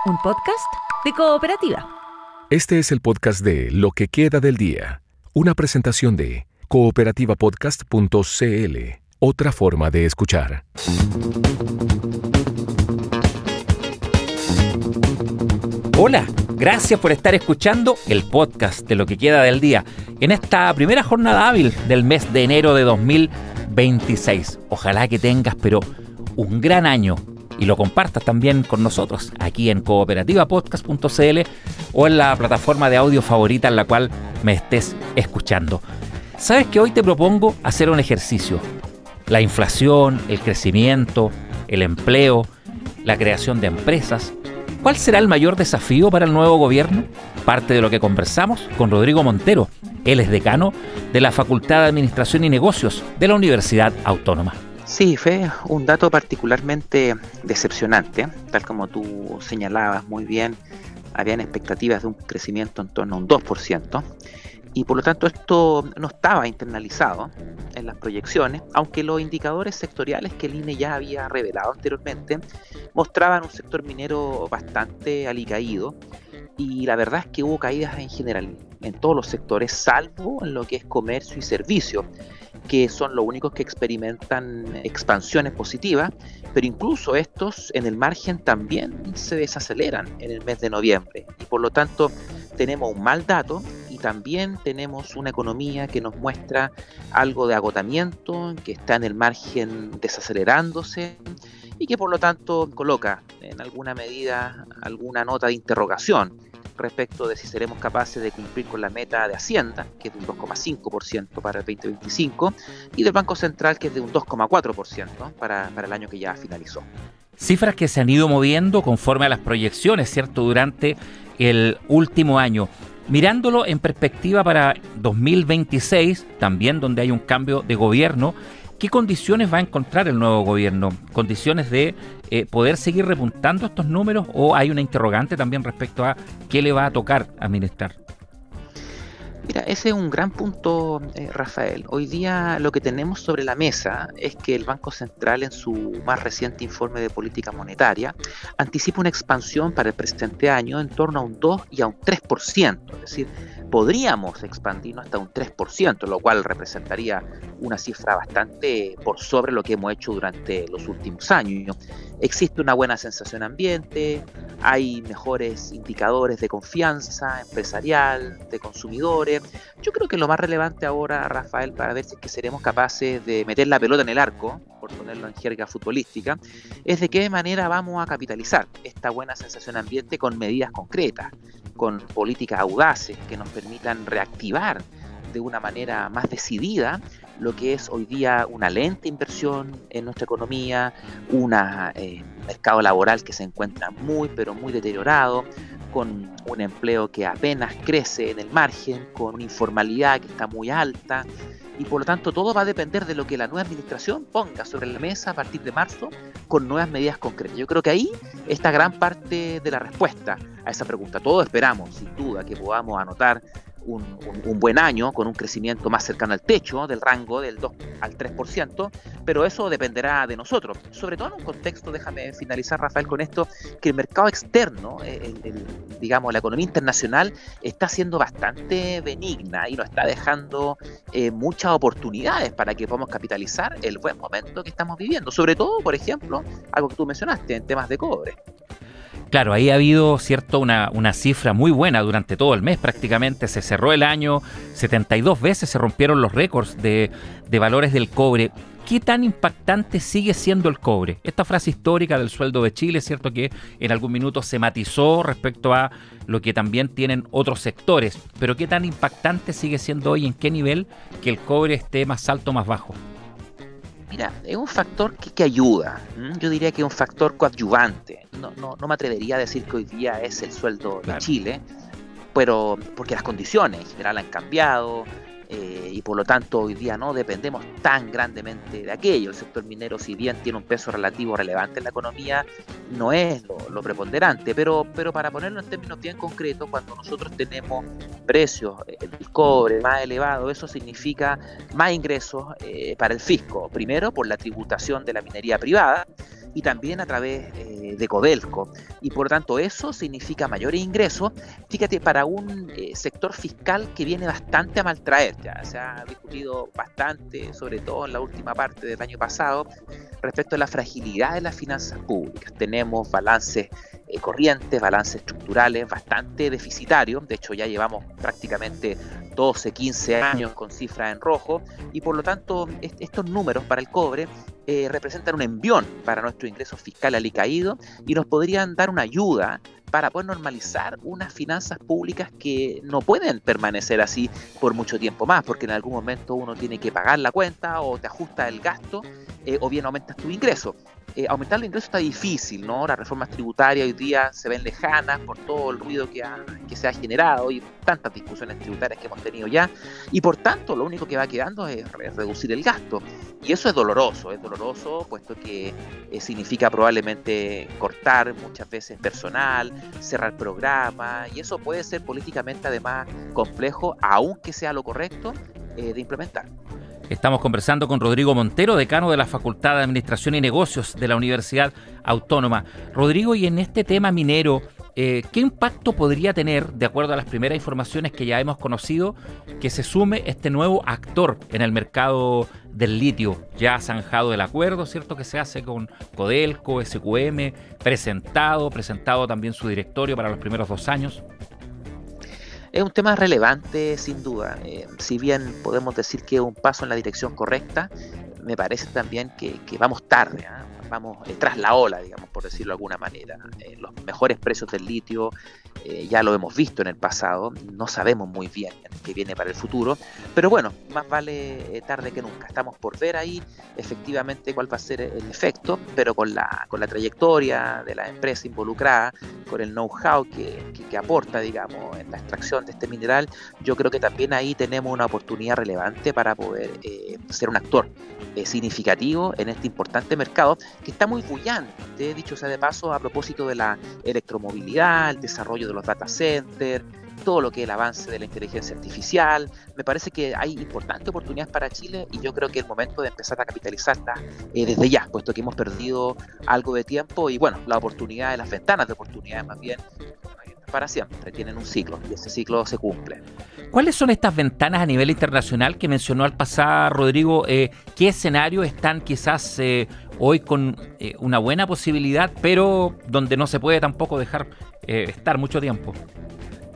un podcast de Cooperativa. Este es el podcast de Lo que queda del día, una presentación de cooperativapodcast.cl, otra forma de escuchar. Hola, gracias por estar escuchando el podcast de Lo que queda del día en esta primera jornada hábil del mes de enero de 2026. Ojalá que tengas, un gran año y lo compartas también con nosotros aquí en cooperativapodcast.cl o en la plataforma de audio favorita en la cual me estés escuchando. ¿Sabes que hoy te propongo hacer un ejercicio? La inflación, el crecimiento, el empleo, la creación de empresas. ¿Cuál será el mayor desafío para el nuevo gobierno? Parte de lo que conversamos con Rodrigo Montero. Él es decano de la Facultad de Administración y Negocios de la Universidad Autónoma. Sí, fue un dato particularmente decepcionante. Tal como tú señalabas muy bien, habían expectativas de un crecimiento en torno a un 2%. Y por lo tanto esto no estaba internalizado en las proyecciones, aunque los indicadores sectoriales que el INE ya había revelado anteriormente mostraban un sector minero bastante alicaído, y la verdad es que hubo caídas en general en todos los sectores, salvo en lo que es comercio y servicio, que son los únicos que experimentan expansiones positivas, pero incluso estos en el margen también se desaceleran en el mes de noviembre, y por lo tanto tenemos un mal dato y también tenemos una economía que nos muestra algo de agotamiento, que está en el margen desacelerándose y que por lo tanto coloca en alguna medida alguna nota de interrogación respecto de si seremos capaces de cumplir con la meta de Hacienda, que es de un 2,5% para el 2025, y del Banco Central, que es de un 2,4% para el año que ya finalizó. Cifras que se han ido moviendo conforme a las proyecciones, ¿cierto?, durante el último año. Mirándolo en perspectiva para 2026, también donde hay un cambio de gobierno, ¿qué condiciones va a encontrar el nuevo gobierno? ¿Condiciones de poder seguir repuntando estos números, o hay una interrogante también respecto a qué le va a tocar administrar? Mira, ese es un gran punto, Rafael. Hoy día lo que tenemos sobre la mesa es que el Banco Central, en su más reciente informe de política monetaria, anticipa una expansión para el presente año en torno a un 2 y a un 3%. Es decir, podríamos expandirnos hasta un 3%, lo cual representaría una cifra bastante por sobre lo que hemos hecho durante los últimos años. Existe una buena sensación ambiente, hay mejores indicadores de confianza empresarial, de consumidores. Yo creo que lo más relevante ahora, Rafael, para ver si es que seremos capaces de meter la pelota en el arco, por ponerlo en jerga futbolística, es de qué manera vamos a capitalizar esta buena sensación ambiente con medidas concretas, con políticas audaces que nos permitan reactivar de una manera más decidida lo que es hoy día una lenta inversión en nuestra economía, un mercado laboral que se encuentra muy deteriorado, con un empleo que apenas crece en el margen, con una informalidad que está muy alta, y por lo tanto todo va a depender de lo que la nueva administración ponga sobre la mesa a partir de marzo con nuevas medidas concretas. Yo creo que ahí está gran parte de la respuesta a esa pregunta. Todos esperamos, sin duda, que podamos anotar un buen año con un crecimiento más cercano al techo del rango del 2 al 3%, pero eso dependerá de nosotros, sobre todo en un contexto, déjame finalizar, Rafael, con esto, que el mercado externo, digamos la economía internacional, está siendo bastante benigna y nos está dejando muchas oportunidades para que podamos capitalizar el buen momento que estamos viviendo, sobre todo, por ejemplo, algo que tú mencionaste en temas de cobre. Claro, ahí ha habido, cierto, una cifra muy buena durante todo el mes prácticamente. Se cerró el año, 72 veces se rompieron los récords de valores del cobre. ¿Qué tan impactante sigue siendo el cobre? Esta frase histórica del sueldo de Chile, cierto, que en algún minuto se matizó respecto a lo que también tienen otros sectores. Pero ¿qué tan impactante sigue siendo hoy? ¿En qué nivel que el cobre esté más alto o más bajo? Mira, es un factor que ayuda. Yo diría que es un factor coadyuvante. No me atrevería a decir que hoy día es el sueldo de Chile, pero porque las condiciones en general han cambiado, y por lo tanto hoy día no dependemos tan grandemente de aquello. El sector minero, si bien tiene un peso relativo relevante en la economía, no es lo preponderante, pero para ponerlo en términos bien concretos, cuando nosotros tenemos precios del cobre más elevados, eso significa más ingresos para el fisco, primero por la tributación de la minería privada, y también a través de Codelco. Y por lo tanto eso significa mayores ingresos, fíjate, para un sector fiscal que viene bastante a maltraer. Ya se ha discutido bastante, sobre todo en la última parte del año pasado, respecto a la fragilidad de las finanzas públicas. Tenemos balances corrientes, balances estructurales bastante deficitarios. De hecho ya llevamos prácticamente 12, 15 años con cifras en rojo, y por lo tanto estos números para el cobre representan un envión para nuestros ingresos fiscales alicaídos y nos podrían dar una ayuda para poder normalizar unas finanzas públicas que no pueden permanecer así por mucho tiempo más, porque en algún momento uno tiene que pagar la cuenta o te ajusta el gasto o bien aumentas tu ingreso. Aumentar los ingresos está difícil, ¿no? Las reformas tributarias hoy día se ven lejanas por todo el ruido que se ha generado y tantas discusiones tributarias que hemos tenido ya, y por tanto lo único que va quedando es reducir el gasto, y eso es doloroso puesto que significa probablemente cortar muchas veces personal, cerrar programas, y eso puede ser políticamente además complejo, aunque sea lo correcto de implementar. Estamos conversando con Rodrigo Montero, decano de la Facultad de Administración y Negocios de la Universidad Autónoma. Rodrigo, y en este tema minero, ¿qué impacto podría tener, de acuerdo a las primeras informaciones que ya hemos conocido, que se sume este nuevo actor en el mercado del litio? Ya ha zanjado el acuerdo, ¿cierto?, que se hace con Codelco, SQM, presentado también su directorio para los primeros 2 años. Es un tema relevante, sin duda. Si bien podemos decir que es un paso en la dirección correcta, me parece también que vamos tarde, vamos tras la ola, digamos, por decirlo de alguna manera. Los mejores precios del litio ya lo hemos visto en el pasado, no sabemos muy bien qué viene para el futuro, pero bueno, más vale tarde que nunca. Estamos por ver ahí efectivamente cuál va a ser el efecto, pero con la trayectoria de la empresa involucrada, con el know-how que aporta, digamos, en la extracción de este mineral, yo creo que también ahí tenemos una oportunidad relevante para poder ser un actor significativo en este importante mercado que está muy bullante, dicho sea de paso, a propósito de la electromovilidad, el desarrollo de los data centers, todo lo que es el avance de la inteligencia artificial. Me parece que hay importantes oportunidades para Chile y yo creo que es el momento de empezar a capitalizarlas desde ya, puesto que hemos perdido algo de tiempo y bueno, las oportunidades, las ventanas de oportunidades más bien, para siempre, tienen un ciclo y ese ciclo se cumple. ¿Cuáles son estas ventanas a nivel internacional que mencionó al pasar, Rodrigo? ¿Qué escenarios están quizás hoy con una buena posibilidad, pero donde no se puede tampoco dejar estar mucho tiempo?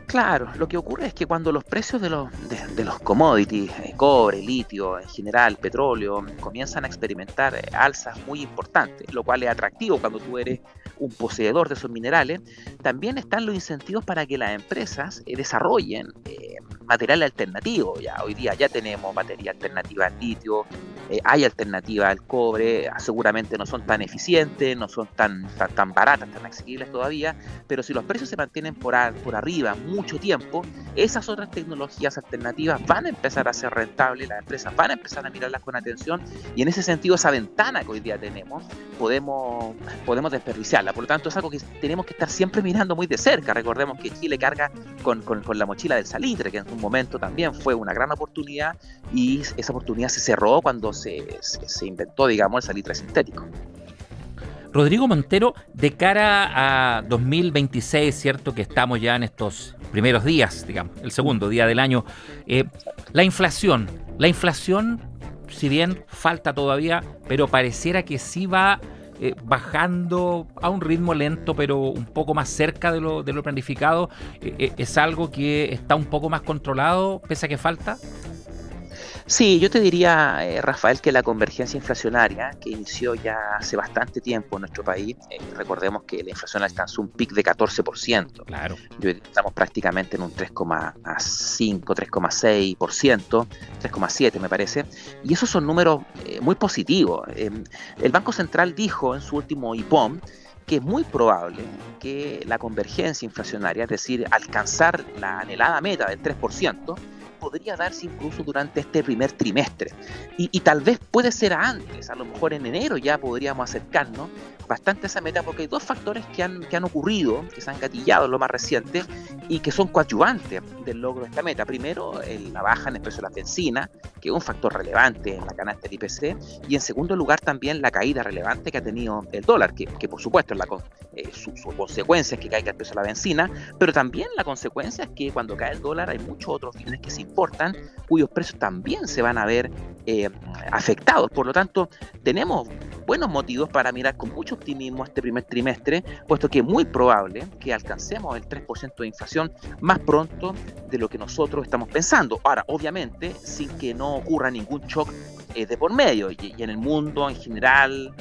Claro, lo que ocurre es que cuando los precios de los commodities, cobre, litio, en general, petróleo, comienzan a experimentar alzas muy importantes, lo cual es atractivo cuando tú eres un poseedor de esos minerales, también están los incentivos para que las empresas desarrollen material alternativo. Ya hoy día ya tenemos materia alternativa al litio, hay alternativa al cobre, seguramente no son tan eficientes, no son tan baratas, tan asequibles todavía, pero si los precios se mantienen por arriba mucho tiempo, esas otras tecnologías alternativas van a empezar a ser rentables, las empresas van a empezar a mirarlas con atención y en ese sentido esa ventana que hoy día tenemos podemos desperdiciarla. Por lo tanto es algo que tenemos que estar siempre mirando muy de cerca. Recordemos que Chile carga con la mochila del salitre, que en un momento también fue una gran oportunidad y esa oportunidad se cerró cuando se inventó, digamos, el salitre sintético. Rodrigo Montero, de cara a 2026, cierto que estamos ya en estos primeros días, digamos, el segundo día del año, la inflación, si bien falta todavía, pero pareciera que sí va bajando a un ritmo lento, pero un poco más cerca de lo planificado. ¿Es algo que está un poco más controlado, pese a que falta? Sí, yo te diría, Rafael, que la convergencia inflacionaria que inició ya hace bastante tiempo en nuestro país, recordemos que la inflación alcanzó un pic de 14%. Claro. Hoy estamos prácticamente en un 3,5, 3,6%, 3,7 me parece, y esos son números muy positivos. El Banco Central dijo en su último IPOM que es muy probable que la convergencia inflacionaria, es decir, alcanzar la anhelada meta del 3%, podría darse incluso durante este primer trimestre y tal vez puede ser antes, a lo mejor en enero ya podríamos acercarnos bastante a esa meta, porque hay dos factores que han ocurrido, que se han gatillado en lo más reciente y que son coadyuvantes del logro de esta meta. Primero, la baja en el precio de la benzina, que es un factor relevante en la canasta del IPC, y en segundo lugar también la caída relevante que ha tenido el dólar, que por supuesto su consecuencia es que caiga el precio de la benzina, pero también la consecuencia es que cuando cae el dólar hay muchos otros bienes que se importan cuyos precios también se van a ver afectados. Por lo tanto, tenemos buenos motivos para mirar con mucho optimismo este primer trimestre, puesto que es muy probable que alcancemos el 3% de inflación más pronto de lo que nosotros estamos pensando. Ahora, obviamente, sin que no ocurra ningún shock de por medio, y en el mundo en general,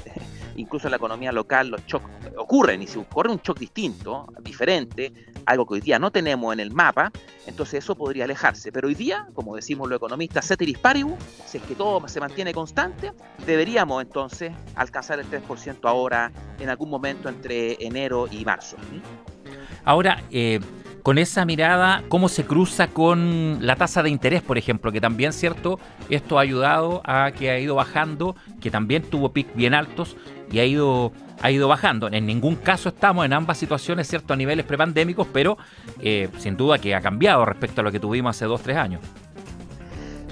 incluso en la economía local, los shocks ocurren, y si ocurre un shock distinto, diferente, algo que hoy día no tenemos en el mapa, entonces eso podría alejarse. Pero hoy día, como decimos los economistas, ceteris paribus, si es que todo se mantiene constante, deberíamos entonces alcanzar el 3% ahora, en algún momento entre enero y marzo. Ahora, con esa mirada, ¿cómo se cruza con la tasa de interés, por ejemplo? Que también, ¿cierto? Esto ha ayudado a que ha ido bajando, que también tuvo picos bien altos y ha ido bajando. En ningún caso estamos en ambas situaciones, ¿cierto? A niveles prepandémicos, pero sin duda que ha cambiado respecto a lo que tuvimos hace 2-3 años.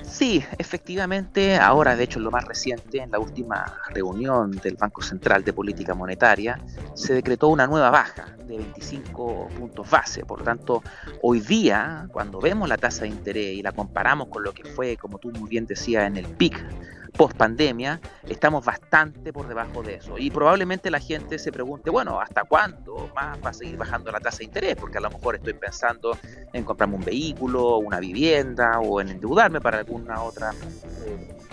Sí, efectivamente, ahora de hecho en lo más reciente, en la última reunión del Banco Central de Política Monetaria, se decretó una nueva baja de 25 puntos base. Por lo tanto, hoy día, cuando vemos la tasa de interés y la comparamos con lo que fue, como tú muy bien decías, en el pic post pandemia, estamos bastante por debajo de eso. Y probablemente la gente se pregunte, bueno, ¿hasta cuándo más va a seguir bajando la tasa de interés? Porque a lo mejor estoy pensando en comprarme un vehículo, una vivienda o en endeudarme para alguna otra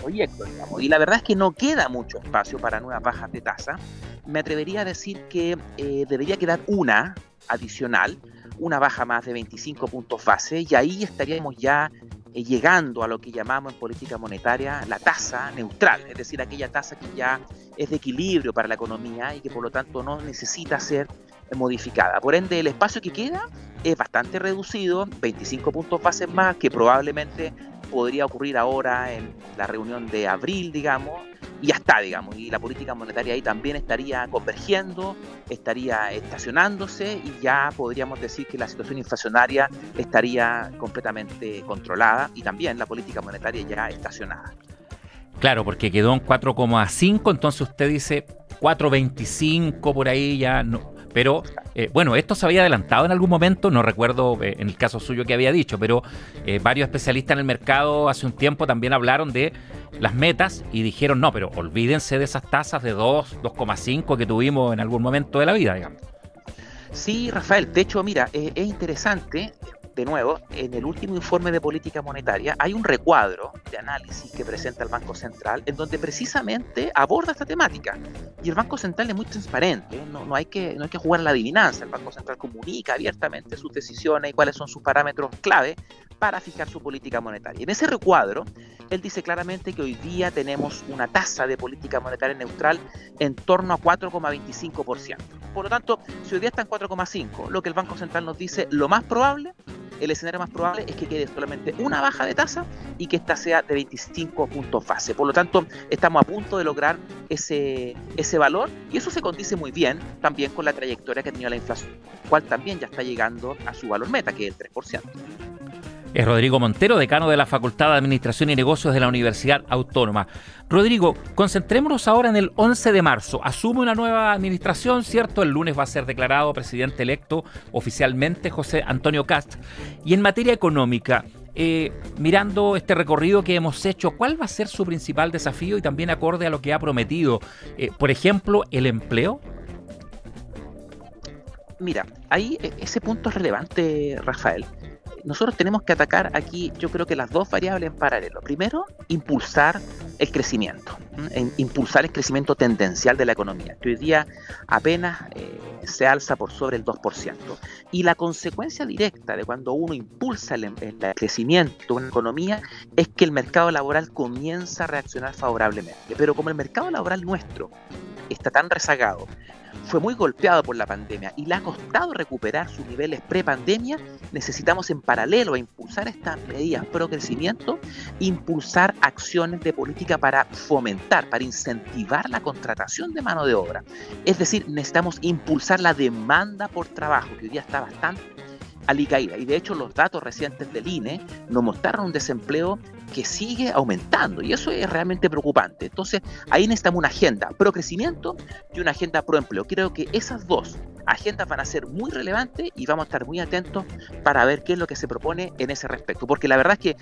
proyecto, digamos. Y la verdad es que no queda mucho espacio para nuevas bajas de tasa. Me atrevería a decir que debería quedar una adicional, una baja más de 25 puntos base, y ahí estaríamos ya llegando a lo que llamamos en política monetaria la tasa neutral, es decir, aquella tasa que ya es de equilibrio para la economía y que por lo tanto no necesita ser modificada. Por ende, el espacio que queda es bastante reducido, 25 puntos bases más, que probablemente podría ocurrir ahora en la reunión de abril, digamos, y ya está, digamos, y la política monetaria ahí también estaría convergiendo, estaría estacionándose, y ya podríamos decir que la situación inflacionaria estaría completamente controlada, y también la política monetaria ya estacionada. Claro, porque quedó en 4,5, entonces usted dice 4,25 por ahí ya no. Pero bueno, esto se había adelantado en algún momento, no recuerdo en el caso suyo que había dicho, pero varios especialistas en el mercado hace un tiempo también hablaron de las metas y dijeron, no, pero olvídense de esas tasas de 2,5 que tuvimos en algún momento de la vida, digamos. Sí, Rafael, de hecho, mira, es interesante. De nuevo, en el último informe de política monetaria hay un recuadro de análisis que presenta el Banco Central en donde precisamente aborda esta temática. Y el Banco Central es muy transparente, no hay que jugar a la adivinanza. El Banco Central comunica abiertamente sus decisiones y cuáles son sus parámetros clave para fijar su política monetaria. En ese recuadro, él dice claramente que hoy día tenemos una tasa de política monetaria neutral en torno a 4,25%. Por lo tanto, si hoy día está en 4,5%, lo que el Banco Central nos dice, lo más probable, el escenario más probable es que quede solamente una baja de tasa y que esta sea de 25 puntos base. Por lo tanto, estamos a punto de lograr ese valor, y eso se condice muy bien también con la trayectoria que ha tenido la inflación, cual también ya está llegando a su valor meta, que es el 3%. Es Rodrigo Montero, decano de la Facultad de Administración y Negocios de la Universidad Autónoma. Rodrigo, concentrémonos ahora en el 11 de marzo. Asume una nueva administración, ¿cierto? El lunes va a ser declarado presidente electo oficialmente José Antonio Kast. Y en materia económica, mirando este recorrido que hemos hecho, ¿cuál va a ser su principal desafío y también acorde a lo que ha prometido? Por ejemplo, ¿el empleo? Mira, ahí ese punto es relevante, Rafael. Nosotros tenemos que atacar aquí, yo creo que las dos variables en paralelo. Primero, impulsar el crecimiento, impulsar el crecimiento tendencial de la economía, que hoy día apenas se alza por sobre el 2%. Y la consecuencia directa de cuando uno impulsa el crecimiento de una economía es que el mercado laboral comienza a reaccionar favorablemente. Pero como el mercado laboral nuestro está tan rezagado, fue muy golpeado por la pandemia y le ha costado recuperar sus niveles pre-pandemia, necesitamos en paralelo a impulsar estas medidas pro crecimiento, impulsar acciones de política para fomentar, para incentivar la contratación de mano de obra. Es decir, necesitamos impulsar la demanda por trabajo, que hoy día está bastante alicaída. Y de hecho los datos recientes del INE nos mostraron un desempleo que sigue aumentando, y eso es realmente preocupante. Entonces, ahí necesitamos una agenda pro crecimiento y una agenda pro empleo. Creo que esas dos agendas van a ser muy relevantes y vamos a estar muy atentos para ver qué es lo que se propone en ese respecto, porque la verdad es que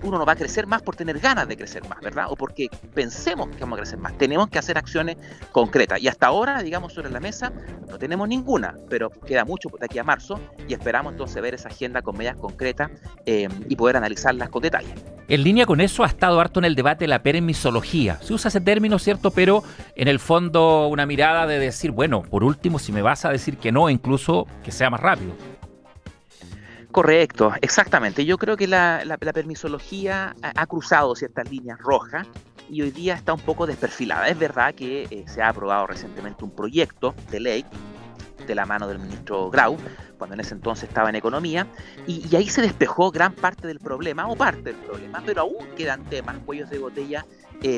uno no va a crecer más por tener ganas de crecer más, ¿verdad? O porque pensemos que vamos a crecer más. Tenemos que hacer acciones concretas, y hasta ahora, digamos, sobre la mesa no tenemos ninguna, pero queda mucho de aquí a marzo, y esperamos entonces ver esa agenda con medidas concretas y poder analizarlas con detalle. En línea con eso ha estado harto en el debate la permisología. Se usa ese término, ¿cierto? Pero en el fondo una mirada de decir, bueno, por último, si me vas a decir que no, incluso que sea más rápido. Correcto, exactamente. Yo creo que la permisología ha cruzado ciertas líneas rojas y hoy día está un poco desperfilada. Es verdad que se ha aprobado recientemente un proyecto de ley de la mano del ministro Grau, cuando en ese entonces estaba en Economía, y ahí se despejó gran parte del problema, o parte del problema, pero aún quedan temas, cuellos de botella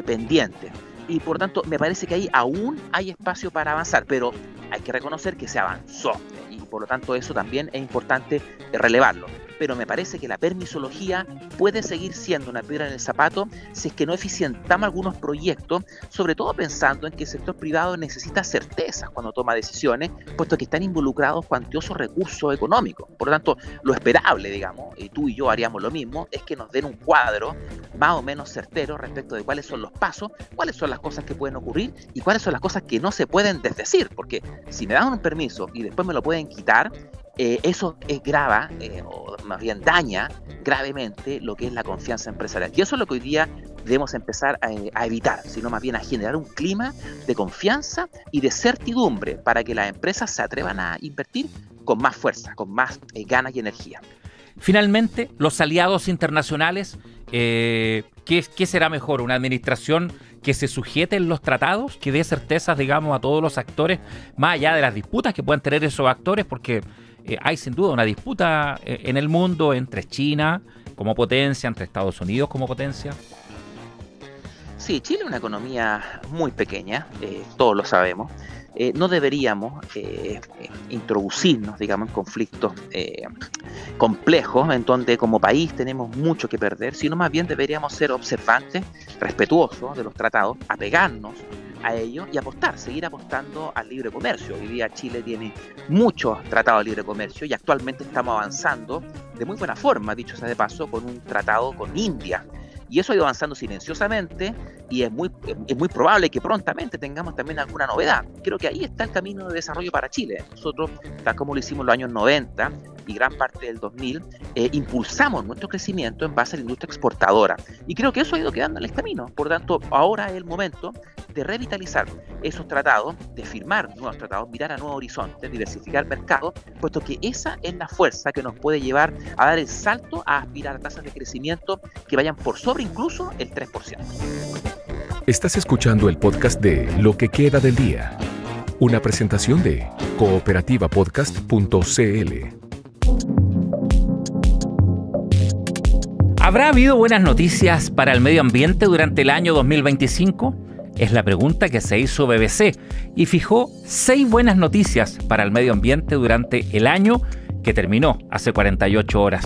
pendientes. Y por lo tanto, me parece que ahí aún hay espacio para avanzar, pero hay que reconocer que se avanzó, y por lo tanto eso también es importante relevarlo. Pero me parece que la permisología puede seguir siendo una piedra en el zapato si es que no eficientamos algunos proyectos, sobre todo pensando en que el sector privado necesita certezas cuando toma decisiones, puesto que están involucrados cuantiosos recursos económicos. Por lo tanto, lo esperable, digamos, y tú y yo haríamos lo mismo, es que nos den un cuadro más o menos certero respecto de cuáles son los pasos, cuáles son las cosas que pueden ocurrir y cuáles son las cosas que no se pueden desdecir, porque si me dan un permiso y después me lo pueden quitar, eso grava, o más bien daña gravemente lo que es la confianza empresarial. Y eso es lo que hoy día debemos empezar a evitar, sino más bien a generar un clima de confianza y de certidumbre para que las empresas se atrevan a invertir con más fuerza, con más ganas y energía. Finalmente, los aliados internacionales, ¿qué será mejor? ¿Una administración que se sujete en los tratados, que dé certezas, digamos, a todos los actores, más allá de las disputas que puedan tener esos actores? Porque hay sin duda una disputa en el mundo entre China como potencia, entre Estados Unidos como potencia. Sí, Chile es una economía muy pequeña, todos lo sabemos. No deberíamos introducirnos, digamos, en conflictos complejos en donde como país tenemos mucho que perder, sino más bien deberíamos ser observantes, respetuosos de los tratados, apegarnos a ellos y seguir apostando al libre comercio. Hoy día Chile tiene muchos tratados de libre comercio y actualmente estamos avanzando de muy buena forma, dicho sea de paso, con un tratado con India. Y eso ha ido avanzando silenciosamente y es muy probable que prontamente tengamos también alguna novedad. Creo que ahí está el camino de desarrollo para Chile. Nosotros, tal como lo hicimos en los años 90 y gran parte del 2000, impulsamos nuestro crecimiento en base a la industria exportadora. Y creo que eso ha ido quedando en el camino. Por lo tanto, ahora es el momento de revitalizar esos tratados, de firmar nuevos tratados, mirar a nuevos horizontes, diversificar el mercado, puesto que esa es la fuerza que nos puede llevar a dar el salto a aspirar a tasas de crecimiento que vayan por sobre incluso el 3%. Estás escuchando el podcast de Lo que queda del día, una presentación de cooperativapodcast.cl. ¿Habrá habido buenas noticias para el medio ambiente durante el año 2025? Es la pregunta que se hizo BBC y fijó 6 buenas noticias para el medio ambiente durante el año que terminó hace 48 horas.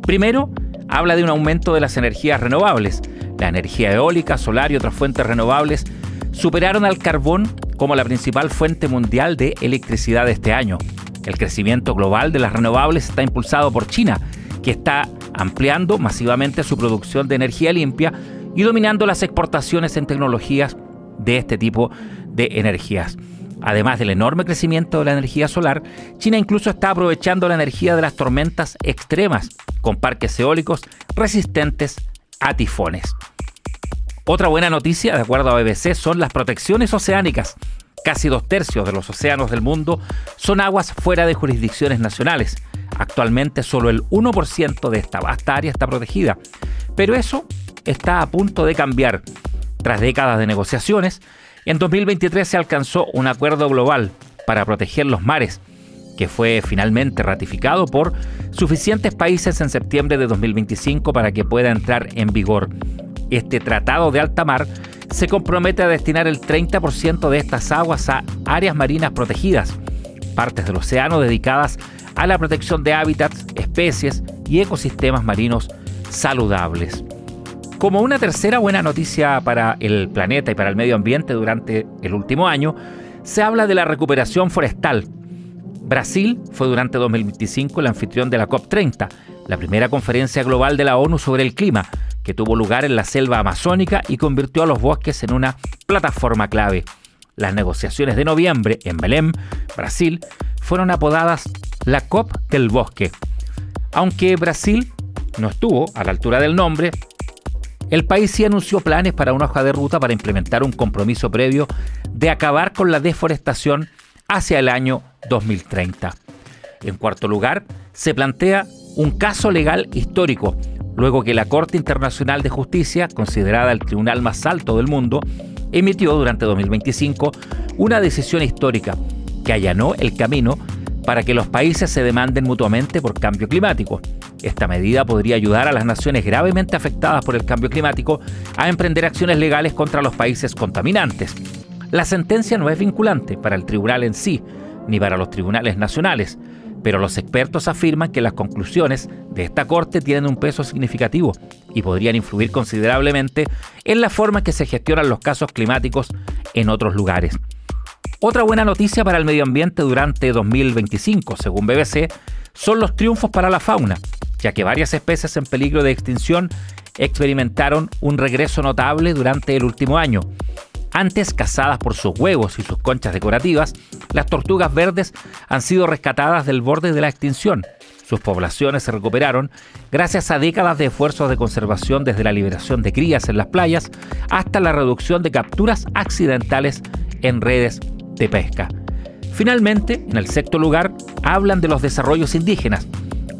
Primero, habla de un aumento de las energías renovables. La energía eólica, solar y otras fuentes renovables superaron al carbón como la principal fuente mundial de electricidad este año. El crecimiento global de las renovables está impulsado por China, que está ampliando masivamente su producción de energía limpia y dominando las exportaciones en tecnologías de este tipo de energías. Además del enorme crecimiento de la energía solar, China incluso está aprovechando la energía de las tormentas extremas con parques eólicos resistentes a tifones. Otra buena noticia, de acuerdo a BBC, son las protecciones oceánicas. Casi 2/3 de los océanos del mundo son aguas fuera de jurisdicciones nacionales. Actualmente solo el 1% de esta vasta área está protegida. Pero eso está a punto de cambiar. Tras décadas de negociaciones, en 2023 se alcanzó un acuerdo global para proteger los mares, que fue finalmente ratificado por suficientes países en septiembre de 2025 para que pueda entrar en vigor. Este tratado de alta mar se compromete a destinar el 30% de estas aguas a áreas marinas protegidas, partes del océano dedicadas a la protección de hábitats, especies y ecosistemas marinos saludables. Como una tercera buena noticia para el planeta y para el medio ambiente durante el último año, se habla de la recuperación forestal. Brasil fue durante 2025 el anfitrión de la COP30, la primera conferencia global de la ONU sobre el clima, que tuvo lugar en la selva amazónica y convirtió a los bosques en una plataforma clave. Las negociaciones de noviembre en Belém, Brasil, fueron apodadas la COP del bosque. Aunque Brasil no estuvo a la altura del nombre, el país sí anunció planes para una hoja de ruta para implementar un compromiso previo de acabar con la deforestación hacia el año 2030. En cuarto lugar, se plantea un caso legal histórico, luego que la Corte Internacional de Justicia, considerada el tribunal más alto del mundo, emitió durante 2025 una decisión histórica que allanó el camino para que los países se demanden mutuamente por cambio climático. Esta medida podría ayudar a las naciones gravemente afectadas por el cambio climático a emprender acciones legales contra los países contaminantes. La sentencia no es vinculante para el tribunal en sí, ni para los tribunales nacionales, pero los expertos afirman que las conclusiones de esta corte tienen un peso significativo y podrían influir considerablemente en la forma en que se gestionan los casos climáticos en otros lugares. Otra buena noticia para el medio ambiente durante 2025, según BBC, son los triunfos para la fauna, ya que varias especies en peligro de extinción experimentaron un regreso notable durante el último año. Antes cazadas por sus huevos y sus conchas decorativas, las tortugas verdes han sido rescatadas del borde de la extinción. Sus poblaciones se recuperaron gracias a décadas de esfuerzos de conservación, desde la liberación de crías en las playas hasta la reducción de capturas accidentales en redes de pesca. Finalmente, en el sexto lugar, hablan de los desarrollos indígenas,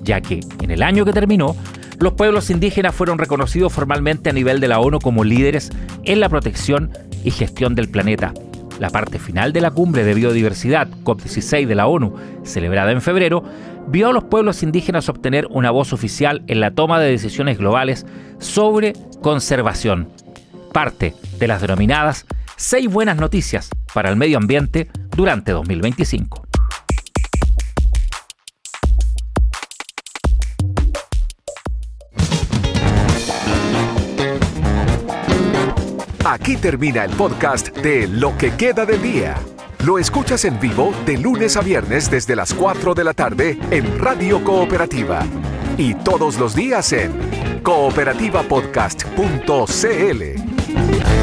ya que en el año que terminó, los pueblos indígenas fueron reconocidos formalmente a nivel de la ONU como líderes en la protección y gestión del planeta. La parte final de la cumbre de biodiversidad COP16 de la ONU, celebrada en febrero, vio a los pueblos indígenas obtener una voz oficial en la toma de decisiones globales sobre conservación. Parte de las denominadas 6 buenas noticias para el medio ambiente durante 2025. Aquí termina el podcast de Lo que queda del día. Lo escuchas en vivo de lunes a viernes desde las 4 de la tarde en Radio Cooperativa y todos los días en cooperativapodcast.cl.